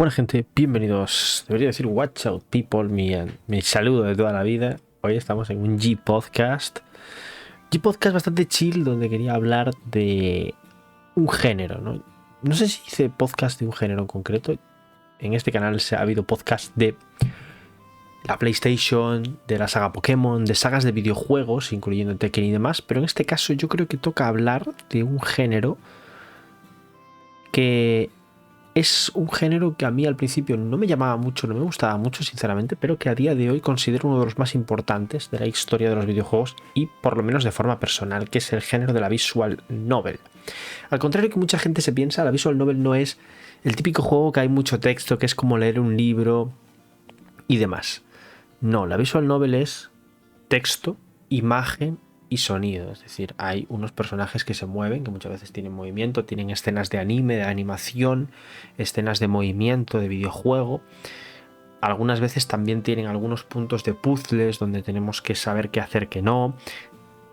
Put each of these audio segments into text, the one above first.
Bueno, gente, bienvenidos. Debería decir Watch Out People, mi saludo de toda la vida. Hoy estamos en un G-Podcast. G-Podcast bastante chill, donde quería hablar de un género, ¿no? No sé si hice podcast de un género en concreto. En este canal ha habido podcast de la PlayStation, de la saga Pokémon, de sagas de videojuegos, incluyendo Tekken y demás. Pero en este caso yo creo que toca hablar de un género que es un género que a mí al principio no me llamaba mucho, no me gustaba mucho sinceramente, pero que a día de hoy considero uno de los más importantes de la historia de los videojuegos y por lo menos de forma personal, que es el género de la visual novel. Al contrario que mucha gente se piensa, la visual novel no es el típico juego que hay mucho texto, que es como leer un libro y demás. No, la visual novel es texto, imagen y sonido, es decir, hay unos personajes que se mueven, que muchas veces tienen movimiento, tienen escenas de anime, de animación, escenas de movimiento, de videojuego. Algunas veces también tienen algunos puntos de puzzles donde tenemos que saber qué hacer, qué no.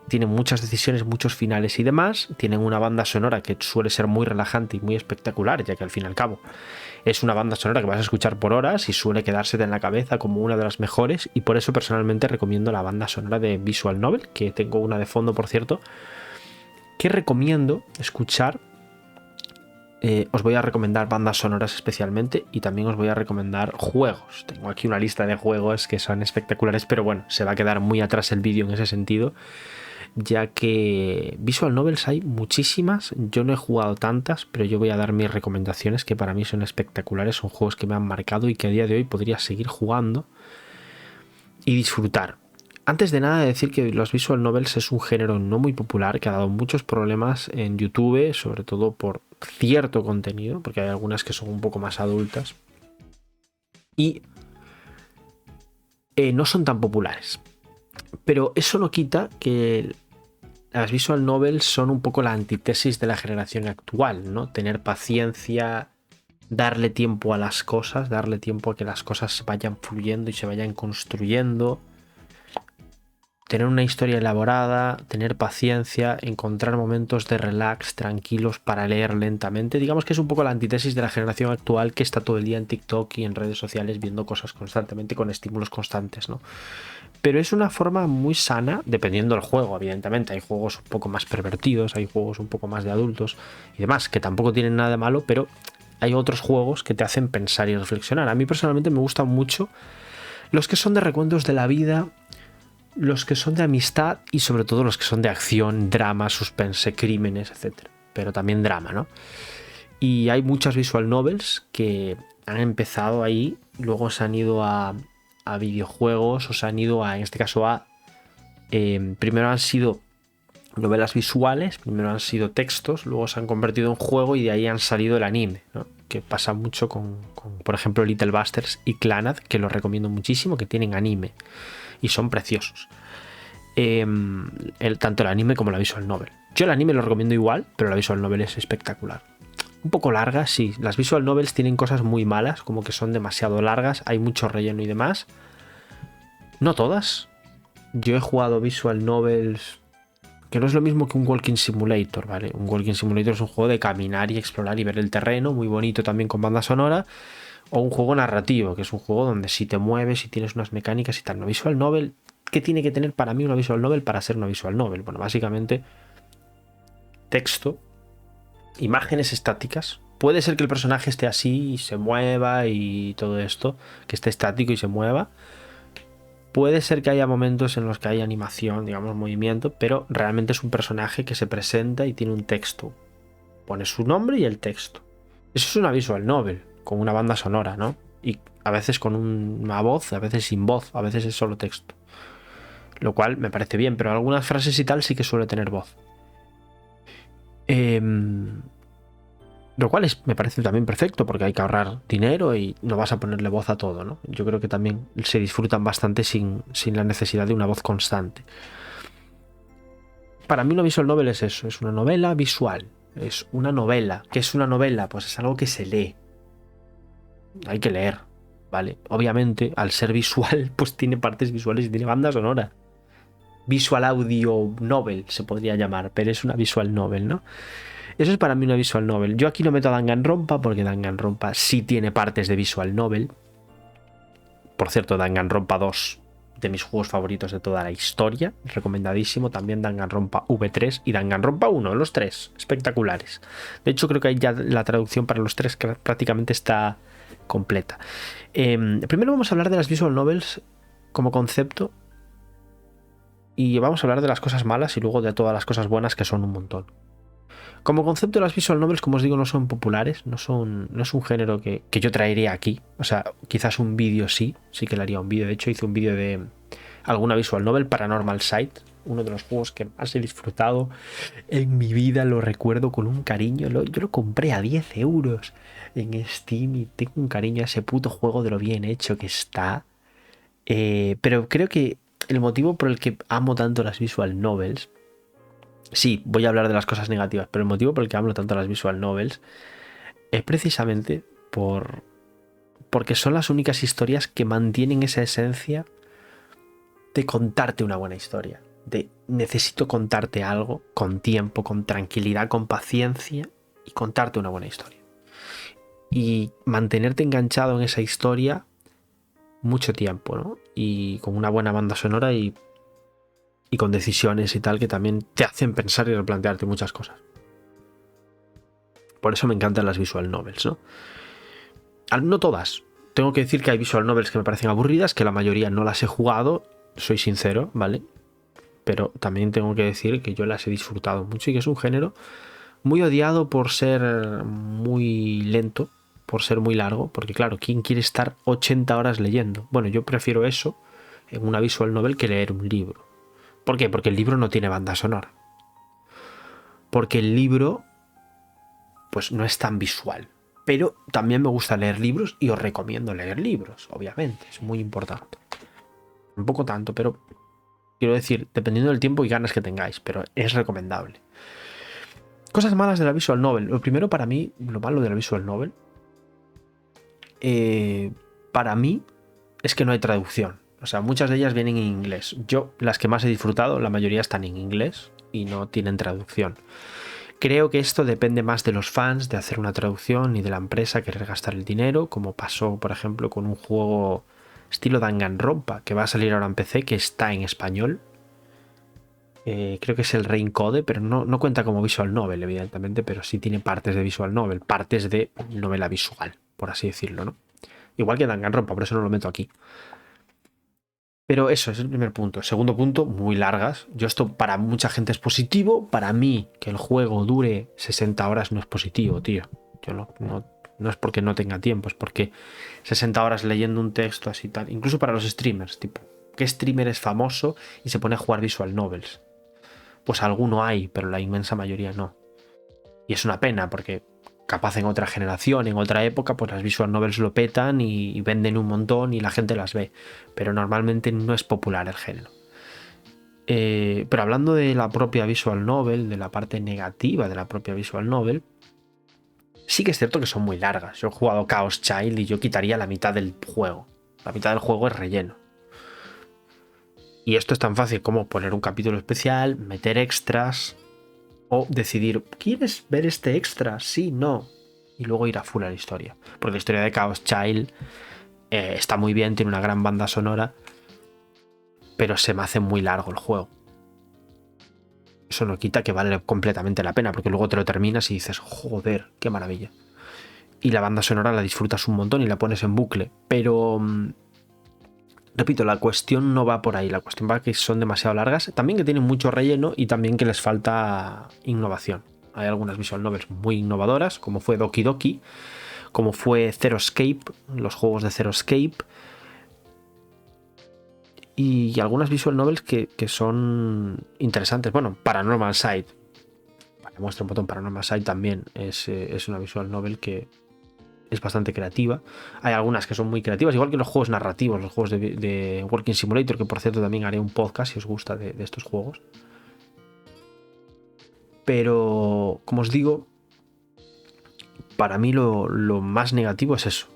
Tienen muchas decisiones, muchos finales y demás. Tienen una banda sonora que suele ser muy relajante y muy espectacular, ya que al fin y al cabo es una banda sonora que vas a escuchar por horas y suele quedársete en la cabeza como una de las mejores, y por eso personalmente recomiendo la banda sonora de Visual Novel, que tengo una de fondo, por cierto, que recomiendo escuchar. Os voy a recomendar bandas sonoras especialmente y también os voy a recomendar juegos. Tengo aquí una lista de juegos que son espectaculares, pero bueno, se va a quedar muy atrás el vídeo en ese sentido, ya que visual novels hay muchísimas. Yo no he jugado tantas, pero yo voy a dar mis recomendaciones, que para mí son espectaculares, son juegos que me han marcado y que a día de hoy podría seguir jugando y disfrutar. Antes de nada, decir que los visual novels es un género no muy popular, que ha dado muchos problemas en YouTube, sobre todo por cierto contenido, porque hay algunas que son un poco más adultas y no son tan populares. Pero eso no quita que las visual novels son un poco la antítesis de la generación actual, ¿no? Tener paciencia, darle tiempo a las cosas, darle tiempo a que las cosas vayan fluyendo y se vayan construyendo, tener una historia elaborada, tener paciencia, encontrar momentos de relax, tranquilos para leer lentamente. Digamos que es un poco la antítesis de la generación actual, que está todo el día en TikTok y en redes sociales viendo cosas constantemente con estímulos constantes, ¿no? Pero es una forma muy sana, dependiendo del juego, evidentemente. Hay juegos un poco más pervertidos, hay juegos un poco más de adultos y demás, que tampoco tienen nada de malo, pero hay otros juegos que te hacen pensar y reflexionar. A mí personalmente me gustan mucho los que son de recuentos de la vida, los que son de amistad y sobre todo los que son de acción, drama, suspense, crímenes, etc. Pero también drama, ¿no? Y hay muchas visual novels que han empezado ahí, luego se han ido a videojuegos, o se han ido a, en este caso, primero han sido novelas visuales, primero han sido textos, luego se han convertido en juego y de ahí han salido el anime, ¿no? Que pasa mucho con, por ejemplo, Little Busters y Clannad, que los recomiendo muchísimo, que tienen anime y son preciosos. Tanto el anime como la visual novel. Yo el anime lo recomiendo igual, pero la visual novel es espectacular. Un poco largas, sí. Las visual novels tienen cosas muy malas, como que son demasiado largas, hay mucho relleno y demás. No todas. Yo he jugado visual novels que no es lo mismo que un walking simulator, ¿vale? Un walking simulator es un juego de caminar y explorar y ver el terreno, muy bonito también con banda sonora. O un juego narrativo, que es un juego donde si te mueves y tienes unas mecánicas y tal. Una visual novel, ¿qué tiene que tener para mí una visual novel para ser una visual novel? Bueno, básicamente texto, imágenes estáticas. Puede ser que el personaje esté así y se mueva y todo esto, que esté estático y se mueva. Puede ser que haya momentos en los que hay animación, digamos, movimiento, pero realmente es un personaje que se presenta y tiene un texto. Pone su nombre y el texto. Eso es una visual novel, con una banda sonora, ¿no? Y a veces con una voz, a veces sin voz, a veces es solo texto. Lo cual me parece bien, pero algunas frases y tal sí que suele tener voz. Lo cual me parece también perfecto, porque hay que ahorrar dinero y no vas a ponerle voz a todo, ¿no? Yo creo que también se disfrutan bastante sin la necesidad de una voz constante. Para mí una visual novel es eso, es una novela visual. Es una novela. ¿Qué es una novela? Pues es algo que se lee. Hay que leer, ¿vale? Obviamente, al ser visual, pues tiene partes visuales y tiene banda sonora. Visual audio novel se podría llamar, pero es una visual novel, ¿no? Eso es para mí una visual novel. Yo aquí no meto a Danganronpa porque Danganronpa sí tiene partes de visual novel. Por cierto, Danganronpa 2, de mis juegos favoritos de toda la historia, recomendadísimo. También Danganronpa V3 y Danganronpa 1, los tres, espectaculares. De hecho, creo que ya la traducción para los tres prácticamente está completa. Primero vamos a hablar de las visual novels como concepto y vamos a hablar de las cosas malas y luego de todas las cosas buenas, que son un montón. Como concepto, las visual novels, como os digo, no son populares, no es un género que yo traería aquí. O sea, quizás un vídeo sí que le haría un vídeo. De hecho, hice un vídeo de alguna visual novel, Paranormal Sight, uno de los juegos que más he disfrutado en mi vida, lo recuerdo con un cariño. Yo lo compré a 10 euros en Steam y tengo un cariño a ese puto juego de lo bien hecho que está. Pero creo que el motivo por el que amo tanto las visual novels, sí, voy a hablar de las cosas negativas, pero el motivo por el que amo tanto las visual novels es precisamente porque son las únicas historias que mantienen esa esencia de contarte una buena historia. De necesito contarte algo con tiempo, con tranquilidad, con paciencia y contarte una buena historia. Y mantenerte enganchado en esa historia mucho tiempo, ¿no? Y con una buena banda sonora y con decisiones y tal que también te hacen pensar y replantearte muchas cosas. Por eso me encantan las visual novels, ¿no? No todas. Tengo que decir que hay visual novels que me parecen aburridas, que la mayoría no las he jugado, soy sincero, ¿vale? Pero también tengo que decir que yo las he disfrutado mucho y que es un género muy odiado por ser muy lento, por ser muy largo, porque claro, ¿quién quiere estar 80 horas leyendo? Bueno, yo prefiero eso en una visual novel que leer un libro. ¿Por qué? Porque el libro no tiene banda sonora. Porque el libro pues no es tan visual. Pero también me gusta leer libros y os recomiendo leer libros, obviamente, es muy importante. Un poco tanto, pero quiero decir, dependiendo del tiempo y ganas que tengáis, pero es recomendable. Cosas malas de la visual novel. Lo primero, para mí, lo malo de la visual novel, para mí, es que no hay traducción. O sea, muchas de ellas vienen en inglés. Yo, las que más he disfrutado, la mayoría están en inglés y no tienen traducción. Creo que esto depende más de los fans de hacer una traducción y de la empresa querer gastar el dinero, como pasó, por ejemplo, con un juego estilo Danganronpa, que va a salir ahora en PC, que está en español. Creo que es el Rain Code, pero no cuenta como visual novel, evidentemente, pero sí tiene partes de visual novel, partes de novela visual, por así decirlo, ¿no? Igual que Danganronpa, por eso no lo meto aquí. Pero eso es el primer punto. Segundo punto, muy largas. Yo esto para mucha gente es positivo. Para mí, que el juego dure 60 horas no es positivo, tío. Yo no es porque no tenga tiempo, es porque 60 horas leyendo un texto así tal. Incluso para los streamers, tipo, ¿qué streamer es famoso y se pone a jugar visual novels? Pues alguno hay, pero la inmensa mayoría no. Y es una pena porque capaz en otra generación, en otra época, pues las visual novels lo petan y venden un montón y la gente las ve, pero normalmente no es popular el género. Pero hablando de la propia visual novel, de la parte negativa de la propia visual novel, sí que es cierto que son muy largas. Yo he jugado Chaos Child y yo quitaría la mitad del juego. La mitad del juego es relleno. Y esto es tan fácil como poner un capítulo especial, meter extras, o decidir, ¿quieres ver este extra? Sí, no. Y luego ir a full a la historia. Porque la historia de Chaos Child está muy bien, tiene una gran banda sonora, pero se me hace muy largo el juego. Eso no quita que vale completamente la pena, porque luego te lo terminas y dices, joder, qué maravilla. Y la banda sonora la disfrutas un montón y la pones en bucle. Pero, repito, la cuestión no va por ahí. La cuestión va que son demasiado largas. También que tienen mucho relleno y también que les falta innovación. Hay algunas visual novels muy innovadoras, como fue Doki Doki, como fue Zero Escape, los juegos de Zero Escape, y algunas visual novels que son interesantes. Bueno, Paranormal Sight, muestra un botón. Paranormal Sight también es una visual novel que es bastante creativa. Hay algunas que son muy creativas, igual que los juegos narrativos, los juegos de Walking Simulator, que por cierto también haré un podcast si os gusta de estos juegos. Pero, como os digo, para mí lo más negativo es eso.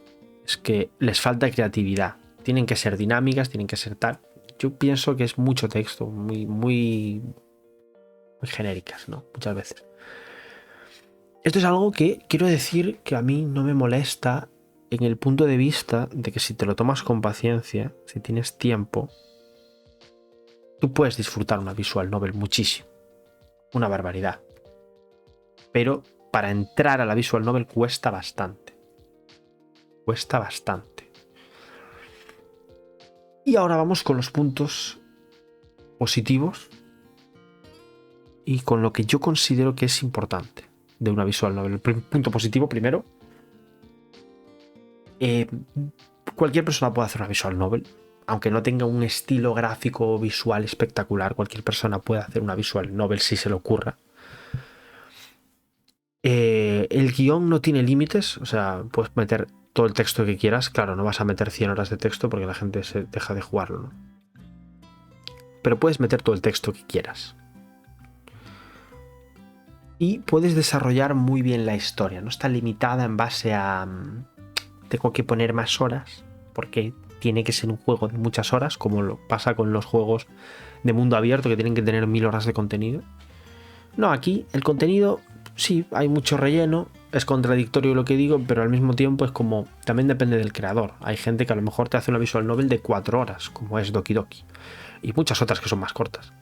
Es que les falta creatividad. Tienen que ser dinámicas, tienen que ser tal. Yo pienso que es mucho texto, muy genéricas, ¿no? Muchas veces. Esto es algo que quiero decir que a mí no me molesta en el punto de vista de que si te lo tomas con paciencia, si tienes tiempo, tú puedes disfrutar una visual novel muchísimo, una barbaridad. Pero para entrar a la visual novel cuesta bastante. Cuesta bastante. Y ahora vamos con los puntos positivos y con lo que yo considero que es importante de una visual novel. El punto positivo primero, cualquier persona puede hacer una visual novel, aunque no tenga un estilo gráfico o visual espectacular. Cualquier persona puede hacer una visual novel si se le ocurra. El guión no tiene límites, o sea, puedes meter todo el texto que quieras. Claro, no vas a meter 100 horas de texto porque la gente se deja de jugarlo, ¿no? Pero puedes meter todo el texto que quieras. Y puedes desarrollar muy bien la historia. No está limitada en base a tengo que poner más horas, porque tiene que ser un juego de muchas horas, como lo pasa con los juegos de mundo abierto que tienen que tener 1000 horas de contenido. No, aquí el contenido, sí, hay mucho relleno, es contradictorio lo que digo, pero al mismo tiempo es como, también depende del creador. Hay gente que a lo mejor te hace una visual novel de 4 horas, como es Doki Doki, y muchas otras que son más cortas.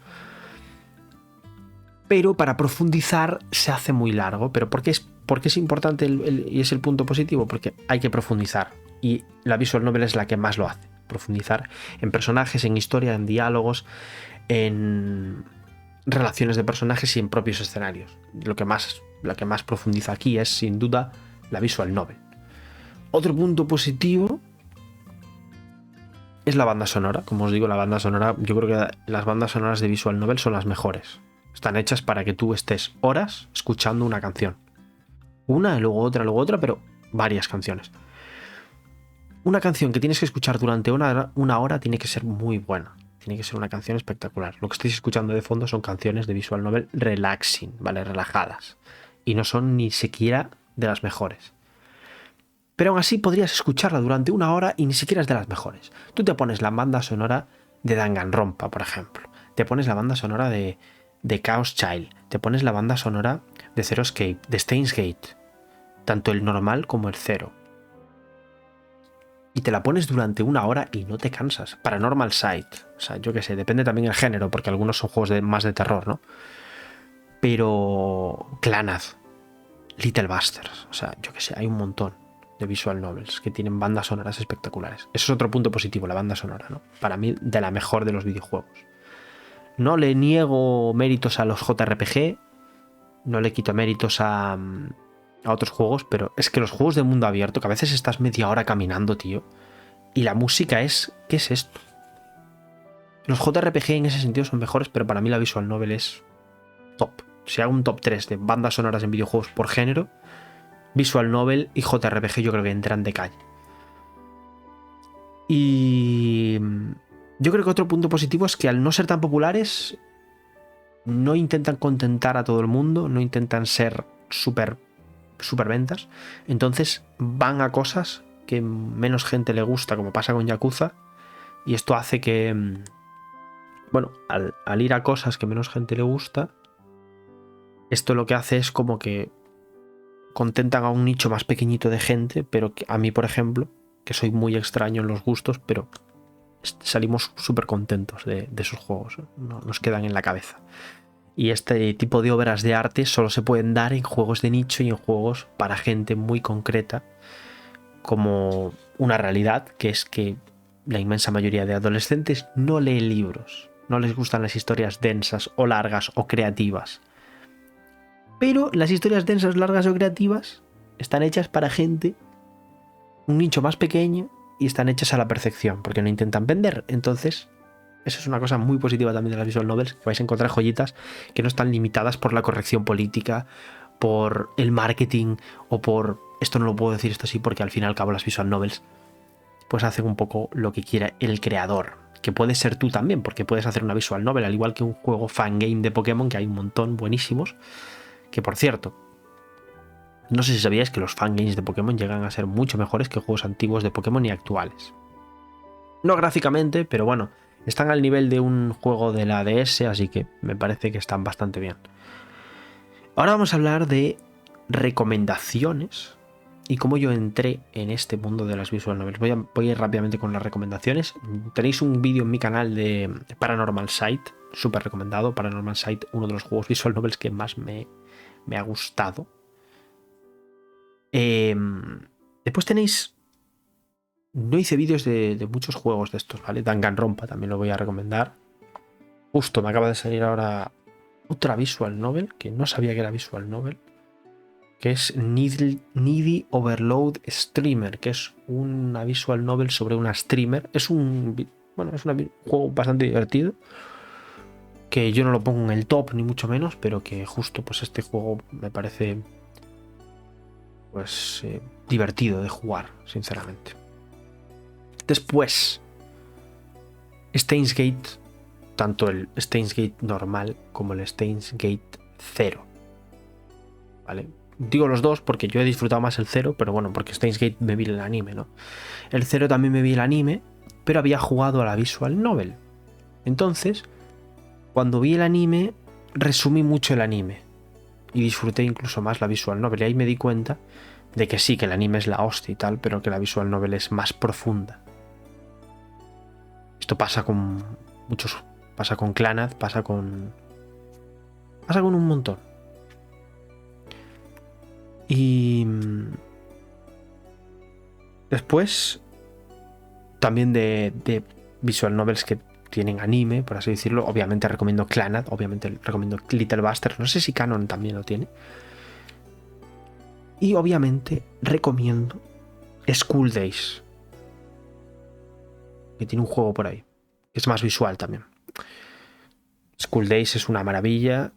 Pero para profundizar se hace muy largo. ¿Pero por qué es importante y es el punto positivo? Porque hay que profundizar, y la visual novel es la que más lo hace. Profundizar en personajes, en historia, en diálogos, en relaciones de personajes y en propios escenarios. Lo que más profundiza aquí es sin duda la visual novel. Otro punto positivo es la banda sonora. Como os digo, la banda sonora, yo creo que las bandas sonoras de visual novel son las mejores. Están hechas para que tú estés horas escuchando una canción. Una, luego otra, pero varias canciones. Una canción que tienes que escuchar durante una hora tiene que ser muy buena. Tiene que ser una canción espectacular. Lo que estáis escuchando de fondo son canciones de visual novel relaxing, ¿vale? Relajadas. Y no son ni siquiera de las mejores. Pero aún así podrías escucharla durante una hora y ni siquiera es de las mejores. Tú te pones la banda sonora de Danganronpa, por ejemplo. Te pones la banda sonora de Chaos Child. Te pones la banda sonora de Zero Escape, de Steins Gate. Tanto el normal como el cero. Y te la pones durante una hora y no te cansas. Paranormal Sight. O sea, yo qué sé, depende también el género, porque algunos son juegos más de terror, ¿no? Pero Clannad, Little Busters, o sea, yo qué sé, hay un montón de visual novels que tienen bandas sonoras espectaculares. Eso es otro punto positivo, la banda sonora, ¿no? Para mí, de la mejor de los videojuegos. No le niego méritos a los JRPG, no le quito méritos a otros juegos, pero es que los juegos de mundo abierto, que a veces estás media hora caminando, tío, y la música es... ¿Qué es esto? Los JRPG en ese sentido son mejores, pero para mí la visual novel es top. Si hago un top 3 de bandas sonoras en videojuegos por género, visual novel y JRPG yo creo que entran de calle. Y yo creo que otro punto positivo es que al no ser tan populares, no intentan contentar a todo el mundo, no intentan ser super ventas. Entonces van a cosas que menos gente le gusta, como pasa con Yakuza. Y esto hace que, bueno, al ir a cosas que menos gente le gusta, esto lo que hace es como que contentan a un nicho más pequeñito de gente, pero que a mí, por ejemplo, que soy muy extraño en los gustos, pero salimos súper contentos de esos juegos, ¿no? Nos quedan en la cabeza. Y este tipo de obras de arte solo se pueden dar en juegos de nicho y en juegos para gente muy concreta, como una realidad, que es que la inmensa mayoría de adolescentes no lee libros, no les gustan las historias densas o largas o creativas. Pero las historias densas, largas o creativas están hechas para gente, un nicho más pequeño, y están hechas a la perfección, porque no intentan vender. Entonces, eso es una cosa muy positiva también de las visual novels, que vais a encontrar joyitas que no están limitadas por la corrección política, por el marketing o por esto no lo puedo decir, esto sí, porque al fin y al cabo las visual novels pues hacen un poco lo que quiera el creador, que puede ser tú también, porque puedes hacer una visual novel, al igual que un juego fangame de Pokémon, que hay un montón buenísimos, que por cierto, no sé si sabíais que los fangames de Pokémon llegan a ser mucho mejores que juegos antiguos de Pokémon y actuales. No gráficamente, pero bueno, están al nivel de un juego de la DS, así que me parece que están bastante bien. Ahora vamos a hablar de recomendaciones y cómo yo entré en este mundo de las visual novels. Voy a ir rápidamente con las recomendaciones. Tenéis un vídeo en mi canal de Paranormal Sight, súper recomendado. Paranormal Sight, uno de los juegos visual novels que más me ha gustado. Después tenéis... No hice vídeos de muchos juegos de estos, ¿vale? Danganronpa también lo voy a recomendar. Justo me acaba de salir ahora otra visual novel, que no sabía que era visual novel, que es Needy Overload Streamer, que es una visual novel sobre una streamer. Es un juego bastante divertido, que yo no lo pongo en el top ni mucho menos, pero que justo pues este juego me parece pues divertido de jugar, sinceramente. Después, Steins Gate, tanto el Steins Gate normal como el Steins Gate 0, ¿vale? Digo los dos porque yo he disfrutado más el 0, pero bueno, porque Steins Gate me vi el anime, ¿no? El 0 también me vi el anime, pero había jugado a la visual novel. Entonces, cuando vi el anime, resumí mucho el anime y disfruté incluso más la visual novel. Y ahí me di cuenta de que sí, que el anime es la hostia y tal, pero que la visual novel es más profunda. Esto pasa con muchos, pasa con Clannad, pasa con un montón. Y después también de visual novels que tienen anime, por así decirlo. Obviamente recomiendo Clannad, obviamente recomiendo Little Busters, no sé si Canon también lo tiene. Y obviamente recomiendo School Days, que tiene un juego por ahí, que es más visual también. School Days es una maravilla,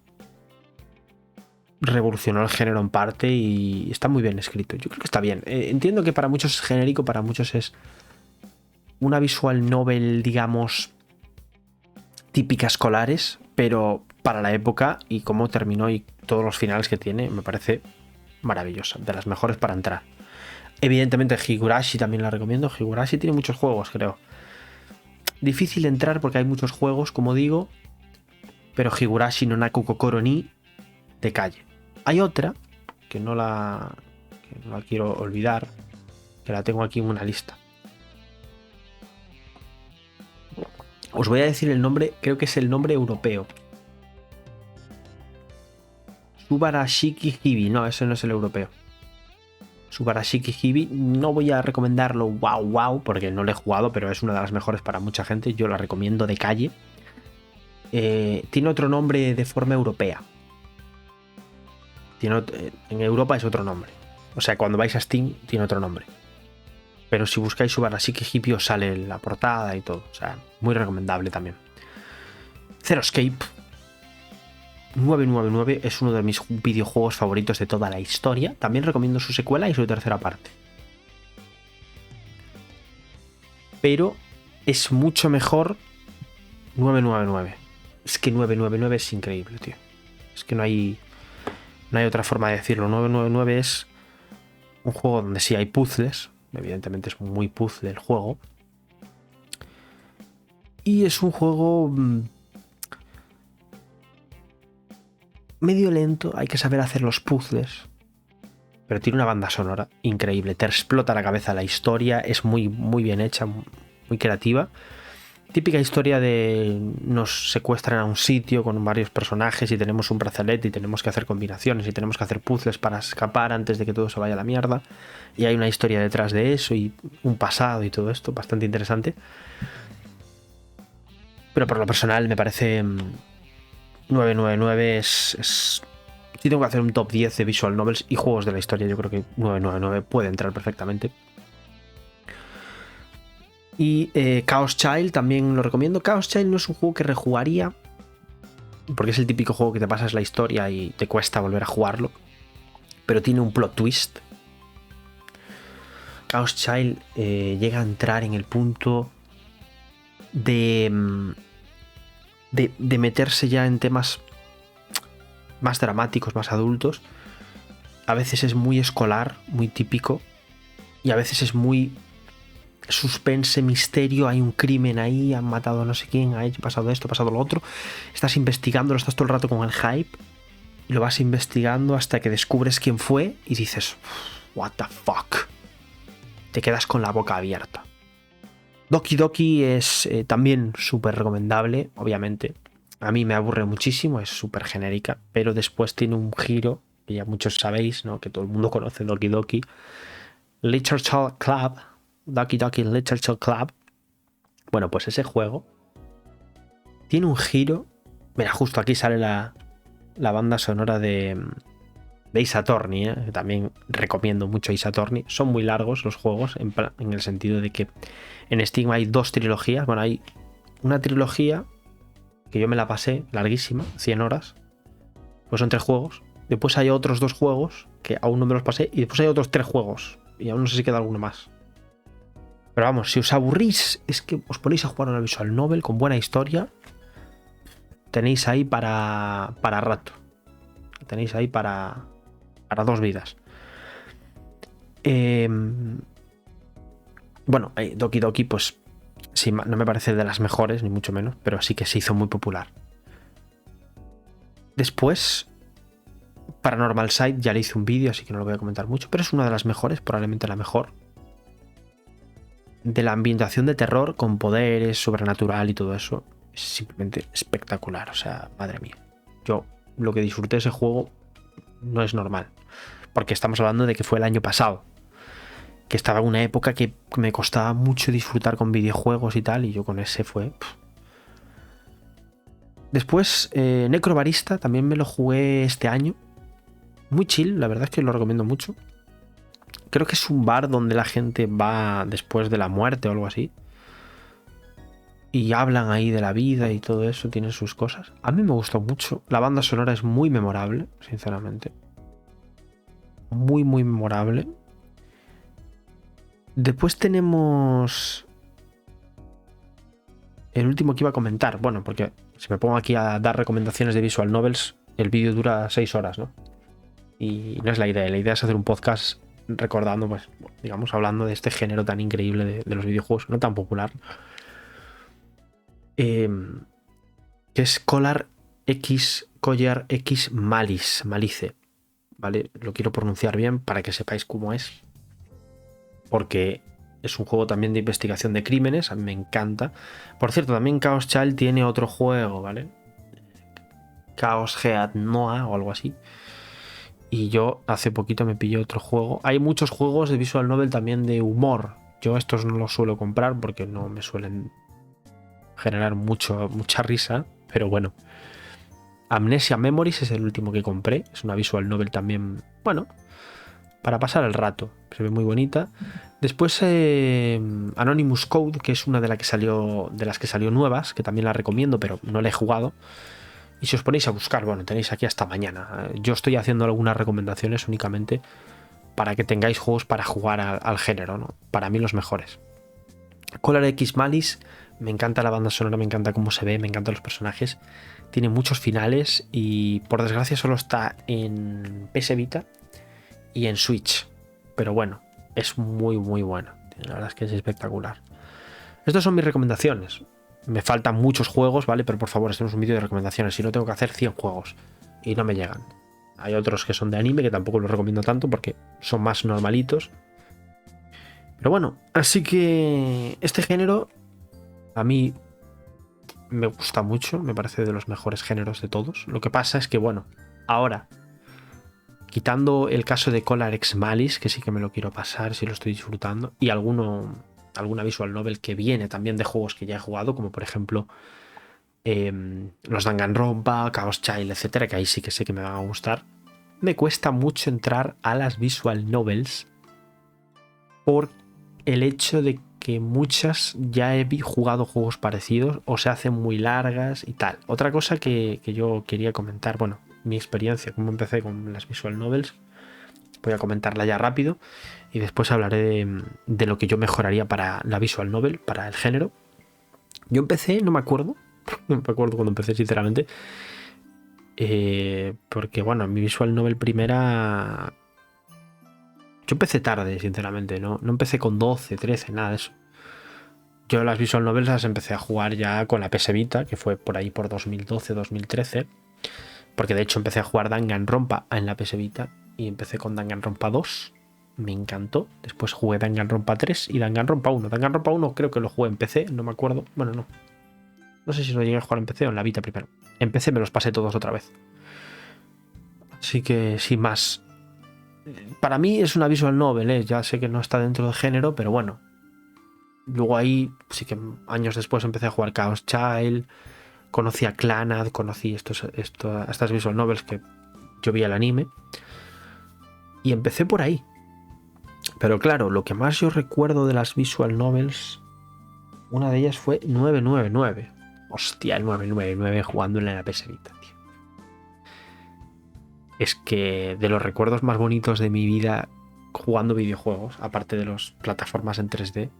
revolucionó el género en parte y está muy bien escrito. Yo creo que está bien. Entiendo que para muchos es genérico, para muchos es una visual novel, digamos, típica escolares, pero para la época y cómo terminó y todos los finales que tiene, me parece maravillosa, de las mejores para entrar. Evidentemente Higurashi también la recomiendo. Higurashi tiene muchos juegos, creo. Difícil entrar porque hay muchos juegos, como digo, pero Higurashi no Naku Kokoro ni de calle. Hay otra que no la quiero olvidar, que la tengo aquí en una lista. Os voy a decir el nombre, creo que es el nombre europeo. Subarashiki Hibi, no, ese no es el europeo. Subarashiki Hibi, no voy a recomendarlo wow, porque no lo he jugado, pero es una de las mejores para mucha gente, yo la recomiendo de calle. Tiene otro nombre de forma europea. En Europa es otro nombre. O sea, cuando vais a Steam tiene otro nombre. Pero si buscáis Subarashiki Hibi os sale la portada y todo. O sea, muy recomendable también. Zero Escape 999 es uno de mis videojuegos favoritos de toda la historia. También recomiendo su secuela y su tercera parte. Pero es mucho mejor 999. Es que 999 es increíble, tío. Es que no hay otra forma de decirlo. 999 es un juego donde sí hay puzzles. Evidentemente es muy puzzle el juego. Y es un juego medio lento. Hay que saber hacer los puzzles. Pero tiene una banda sonora increíble. Te explota la cabeza la historia. Es muy, muy bien hecha. Muy creativa. Típica historia de nos secuestran a un sitio con varios personajes y tenemos un brazalete y tenemos que hacer combinaciones y tenemos que hacer puzzles para escapar antes de que todo se vaya a la mierda. Y hay una historia detrás de eso y un pasado y todo esto, bastante interesante. Pero por lo personal me parece 999 es... Si tengo que hacer un top 10 de visual novels y juegos de la historia, yo creo que 999 puede entrar perfectamente. Y Chaos Child también lo recomiendo. Chaos Child no es un juego que rejugaría, porque es el típico juego que te pasas la historia y te cuesta volver a jugarlo, pero tiene un plot twist. Chaos Child llega a entrar en el punto de meterse ya en temas más dramáticos, más adultos. A veces es muy escolar, muy típico, y a veces es muy suspense, misterio, hay un crimen ahí, han matado a no sé quién, ha pasado esto, ha pasado lo otro, estás investigándolo, estás todo el rato con el hype y lo vas investigando hasta que descubres quién fue y dices, what the fuck. Te quedas con la boca abierta. Doki Doki es también súper recomendable, obviamente. A mí me aburre muchísimo, es súper genérica, pero después tiene un giro, que ya muchos sabéis, ¿no? Que todo el mundo conoce Doki Doki. Literature Club, Doki Doki Literature Club. Bueno, pues ese juego tiene un giro. Mira, justo aquí sale la banda sonora de Ace Attorney, que también recomiendo mucho Ace Attorney. Son muy largos los juegos, en el sentido de que en Steam hay 2 trilogías. Bueno, hay una trilogía que yo me la pasé, larguísima, 100 horas. Pues son 3 juegos. Después hay otros 2 juegos que aún no me los pasé. Y después hay otros 3 juegos. Y aún no sé si queda alguno más. Pero vamos, si os aburrís, es que os ponéis a jugar una visual novel con buena historia. Tenéis ahí para rato. Tenéis ahí para 2 vidas. Bueno, Doki Doki, pues sí, no me parece de las mejores, ni mucho menos, pero sí que se hizo muy popular. Después, Paranormal Side, ya le hice un vídeo, así que no lo voy a comentar mucho, pero es una de las mejores, probablemente la mejor. De la ambientación de terror, con poderes, sobrenatural y todo eso, es simplemente espectacular. O sea, madre mía. Yo lo que disfruté de ese juego no es normal. Porque estamos hablando de que fue el año pasado. Que estaba en una época que me costaba mucho disfrutar con videojuegos y tal, y yo con ese fue... Después, Necrobarista, también me lo jugué este año. Muy chill, la verdad es que lo recomiendo mucho. Creo que es un bar donde la gente va después de la muerte o algo así. Y hablan ahí de la vida y todo eso, tienen sus cosas. A mí me gustó mucho. La banda sonora es muy memorable, sinceramente. Muy, muy memorable. Después tenemos el último que iba a comentar. Bueno, porque si me pongo aquí a dar recomendaciones de visual novels, el vídeo dura 6 horas, ¿no? Y no es la idea. La idea es hacer un podcast recordando, pues, digamos, hablando de este género tan increíble de los videojuegos, no tan popular. Que es Collar X Malice, ¿vale? Lo quiero pronunciar bien para que sepáis cómo es, porque es un juego también de investigación de crímenes, a mí me encanta. Por cierto, también Chaos Child tiene otro juego, ¿vale? Chaos Head Noah o algo así. Y yo hace poquito me pillé otro juego. Hay muchos juegos de visual novel también de humor. Yo estos no los suelo comprar porque no me suelen generar mucha risa, pero bueno. Amnesia Memories es el último que compré. Es una visual novel también, bueno, para pasar el rato. Se ve muy bonita. Después Anonymous Code, que es una de las que salió nuevas, que también la recomiendo, pero no la he jugado. Y si os ponéis a buscar, bueno, tenéis aquí hasta mañana. Yo estoy haciendo algunas recomendaciones únicamente para que tengáis juegos para jugar al género, ¿no? Para mí los mejores. Collar X Malice, me encanta la banda sonora, me encanta cómo se ve, me encantan los personajes. Tiene muchos finales y por desgracia solo está en PS Vita y en Switch. Pero bueno, es muy muy bueno. La verdad es que es espectacular. Estas son mis recomendaciones. Me faltan muchos juegos, ¿vale? Pero por favor, este no es un vídeo de recomendaciones. Si no, tengo que hacer 100 juegos y no me llegan. Hay otros que son de anime que tampoco los recomiendo tanto porque son más normalitos. Pero bueno, así que este género a mí me gusta mucho, me parece de los mejores géneros de todos. Lo que pasa es que, bueno, ahora, quitando el caso de Collar X Malice, que sí que me lo quiero pasar, si lo estoy disfrutando, y alguna visual novel que viene también de juegos que ya he jugado, como por ejemplo los Danganronpa, Chaos Child, etcétera, que ahí sí que sé que me van a gustar. Me cuesta mucho entrar a las visual novels por el hecho de que muchas ya he jugado juegos parecidos o se hacen muy largas y tal. Otra cosa que yo quería comentar, bueno, mi experiencia, cómo empecé con las visual novels, voy a comentarla ya rápido y después hablaré de lo que yo mejoraría para la visual novel, para el género. Yo empecé, no me acuerdo cuando empecé, sinceramente, porque bueno, mi visual novel primera... Yo empecé tarde, sinceramente, no empecé con 12, 13, nada de eso. Yo las visual novels las empecé a jugar ya con la PS Vita, que fue por ahí por 2012, 2013. porque de hecho empecé a jugar Danganronpa en la PS Vita y empecé con Danganronpa 2, me encantó. Después jugué Danganronpa 3 y Danganronpa 1. Danganronpa 1 creo que lo jugué en PC, no me acuerdo. Bueno, no sé si lo llegué a jugar en PC o en la Vita primero. En PC me los pasé todos otra vez. Así que sin más. Para mí es una visual novel, ¿eh? Ya sé que no está dentro del género, pero bueno. Luego ahí sí que años después empecé a jugar Chaos Child, conocí a Clannad, conocí estas visual novels que yo vi el anime y empecé por ahí. Pero claro, lo que más yo recuerdo de las visual novels, una de ellas fue 999. Hostia, el 999 jugándole en la PS Vita, tío. Es que de los recuerdos más bonitos de mi vida jugando videojuegos, aparte de las plataformas en 3D,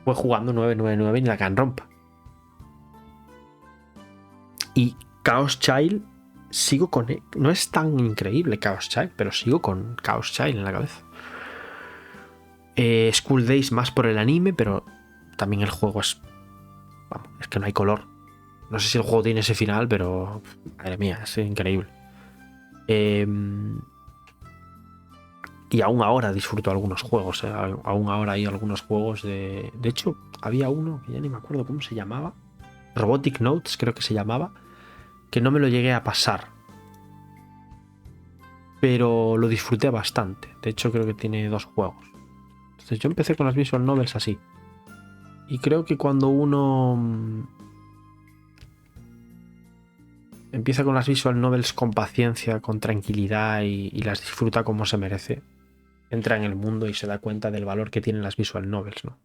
fue jugando 999 en Danganronpa. Y Chaos Child, sigo con él. No es tan increíble Chaos Child, pero sigo con Chaos Child en la cabeza. School Days más por el anime, pero también el juego es... Vamos, es que no hay color. No sé si el juego tiene ese final, pero... Madre mía, es increíble. Y aún ahora disfruto algunos juegos. Aún ahora hay algunos juegos de... De hecho, había uno que ya ni me acuerdo cómo se llamaba. Robotic Notes creo que se llamaba. Que no me lo llegué a pasar. Pero lo disfruté bastante. De hecho, creo que tiene 2 juegos. Entonces yo empecé con las visual novels así. Y creo que cuando uno empieza con las visual novels con paciencia, con tranquilidad y las disfruta como se merece, entra en el mundo y se da cuenta del valor que tienen las visual novels, ¿no?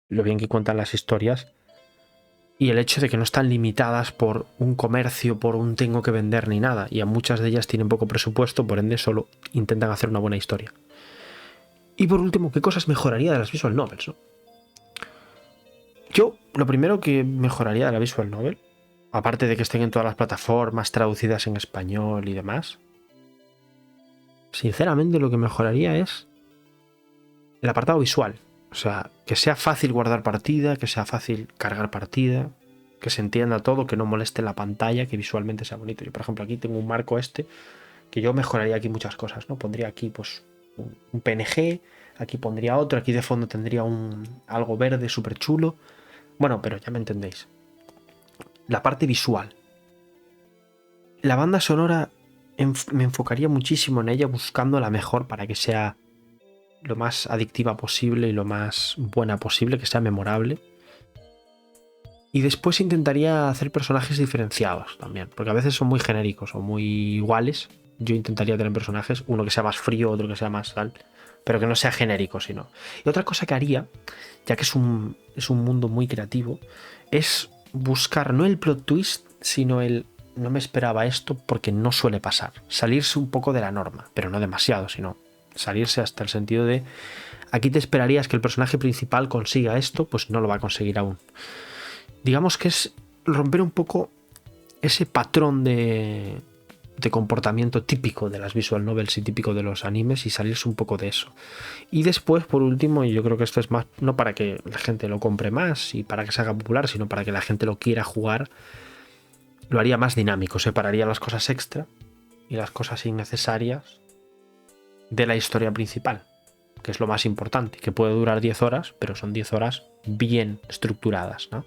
Lo bien que cuentan las historias y el hecho de que no están limitadas por un comercio, por un tengo que vender ni nada. Y a muchas de ellas tienen poco presupuesto, por ende solo intentan hacer una buena historia. Y por último, ¿qué cosas mejoraría de las visual novels, no? Yo, lo primero que mejoraría de la visual novel, aparte de que estén en todas las plataformas traducidas en español y demás, sinceramente lo que mejoraría es el apartado visual. O sea, que sea fácil guardar partida, que sea fácil cargar partida, que se entienda todo, que no moleste la pantalla, que visualmente sea bonito. Yo, por ejemplo, aquí tengo un marco que yo mejoraría aquí muchas cosas, ¿no? Pondría aquí, pues, un PNG, aquí pondría otro, aquí de fondo tendría algo verde súper chulo. Bueno, pero ya me entendéis. La parte visual. La banda sonora me enfocaría muchísimo en ella, buscando la mejor para que sea lo más adictiva posible y lo más buena posible, que sea memorable. Y después intentaría hacer personajes diferenciados también, porque a veces son muy genéricos o muy iguales. Yo intentaría tener personajes, uno que sea más frío, otro que sea más tal, pero que no sea genérico, sino. Y otra cosa que haría, ya que es un mundo muy creativo, es buscar no el plot twist, sino el no me esperaba esto porque no suele pasar. Salirse un poco de la norma, pero no demasiado, sino salirse hasta el sentido de aquí te esperarías que el personaje principal consiga esto, pues no lo va a conseguir aún. Digamos que es romper un poco ese patrón de comportamiento típico de las visual novels y típico de los animes y salirse un poco de eso. Y después, por último, y yo creo que esto es más no para que la gente lo compre más y para que se haga popular, sino para que la gente lo quiera jugar, lo haría más dinámico, separaría las cosas extra y las cosas innecesarias de la historia principal, que es lo más importante, que puede durar 10 horas, pero son 10 horas bien estructuradas, ¿no?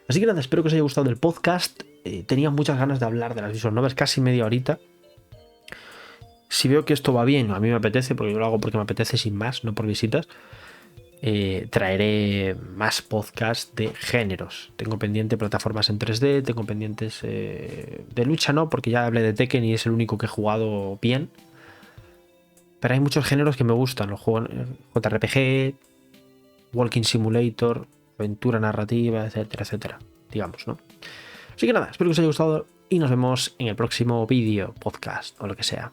Así que nada, espero que os haya gustado el podcast. Tenía muchas ganas de hablar de las visual novels, casi media horita. Si veo que esto va bien, a mí me apetece, porque yo lo hago porque me apetece sin más, no por visitas, traeré más podcasts de géneros. Tengo pendiente plataformas en 3D, tengo pendientes de lucha, no, porque ya hablé de Tekken y es el único que he jugado bien. Pero hay muchos géneros que me gustan, los juegos JRPG, Walking Simulator, aventura narrativa, etcétera, etcétera, digamos, ¿no? Así que nada, espero que os haya gustado y nos vemos en el próximo vídeo, podcast o lo que sea.